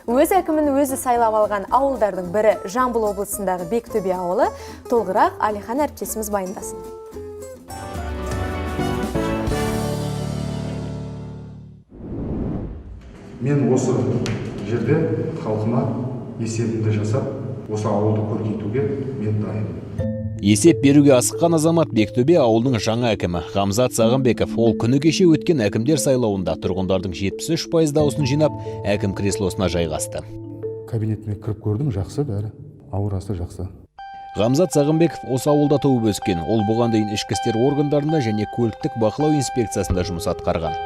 Өз әкімін өзі сайлап алған ауылдардың бірі Жамбыл облысындағы Бектөбе ауылы. Толығырақ Алихан әріптесіміз баяндасын. Мен осы жерде халқыма есебімді жасап, осы ауылды көркейтуге мен дайынмын. Есеп беруге асыққан азамат Бектөбе ауылының жаңа әкімі Ғамзат Сағынбеков. Ол күні кеше өткен әкімдер сайлауында тұрғындардың 73% дауысын жинап, әкім креслосына жайғасты. Кабинетіме кіріп көрдім, жақсы бәрі, аурасы жақсы. Ғамзат Сағынбеков осы ауылда туып өскен. Ол бұған дейін ішкі істер органдарында және көліктік бақылау инспекциясында жұмыс атқарған.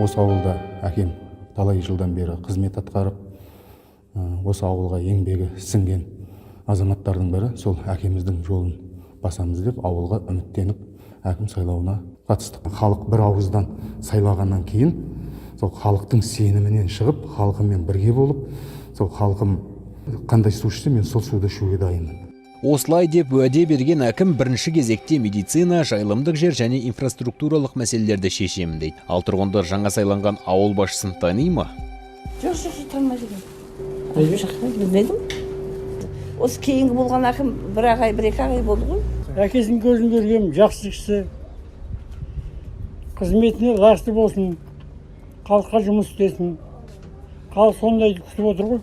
Осы ауылда әкем талай жылдан бері қызмет атқарып, осы ауылға еңбегі сіңген азаматтардың бірі. Сол әкеміздің жолын басамыз деп ауылға үміттеніп әкім сайлауына қатыстық. Халық бір ауыздан сайлағаннан кейін сол халықтың сенімінен шығып, халқымен бірге болып, сол халқым қандай су ішсе, мен сол суды ішуге дайынмын. Осылай деп уәде берген әкім бірінші кезекте медицина, жайылымдық жер және инфраструктуралық мәселелерді шешемін дейді. Ал тұрғындар жаңа сайланған ауыл басшысын тани ма? Жоқ, танымайды. Білмедім. Осы кейінгі болған әкім бір ағай, бір екі ағай болды ғой. Әкесінің көзін көргем, жақсы кісі, қызметіне лайықты болсын, халыққа жұмыс істесін. Халық сондай күтіп отыр ғой.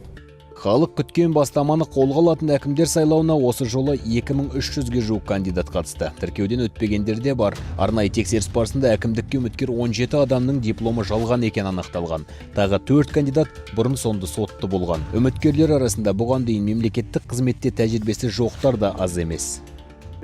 Халық күткен бастаманы қолға алатын әкімдер сайлауына осы жолы 2300-ге жуық кандидат қатысты. Тіркеуден өтпегендер де бар. Арнайы тексеріс барысында әкімдікке үміткер 17 адамның дипломы жалған екен анықталған. Тағы 4 кандидат бұрын-соңды сотты болған. Үміткерлер арасында бұған дейін мемлекеттік қызметте тәжірибесі жоқтар да аз емес.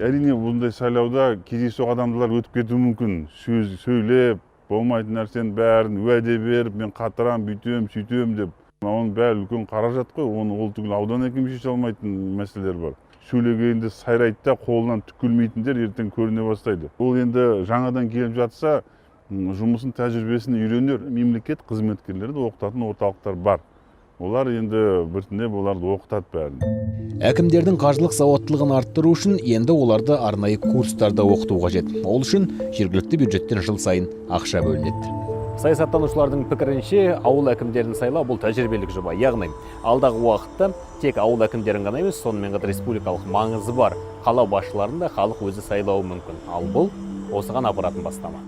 Әрине, бұндай сайлауда кездейсоқ адамдар өтіп кетуі мүмкін. Сөйлеп, болмайтын нәрсенің бәрін уәде беріп, мен қатырам, бүйтем, сөйтем деп. Оның бәрі үлкен қаражат қой, оны ол түгіл аудан әкімі шеше алмайтын мәселелер бар. Сөйлегенде сайрайтта қолынан түкілмейтіндер ертең көріне бастайды. Ол енді жаңадан келіп жатса, жұмысын тәжірибесін үйренер. Мемлекет қызметкерлерді оқытатын орталықтар бар. Олар енді біртіндеп оларды оқытады бәрін. Әкімдердің қаржылық сауаттылығын арттыру үшін енді оларды арнайы курстарда оқыту қажет. Ол үшін жергілікті бюджеттен жыл сайын ақша бөлінеді. Саясаттанушылардың пікірінше, ауыл әкімдерін сайлау бұл тәжірибелік жоба. Яғни, алдағы уақытта тек ауыл әкімдерін ғана емес, сонымен қатар республикалық маңызы бар қала басшыларын да халық өзі сайлауы мүмкін. Ал бұл осыған апаратын бастама.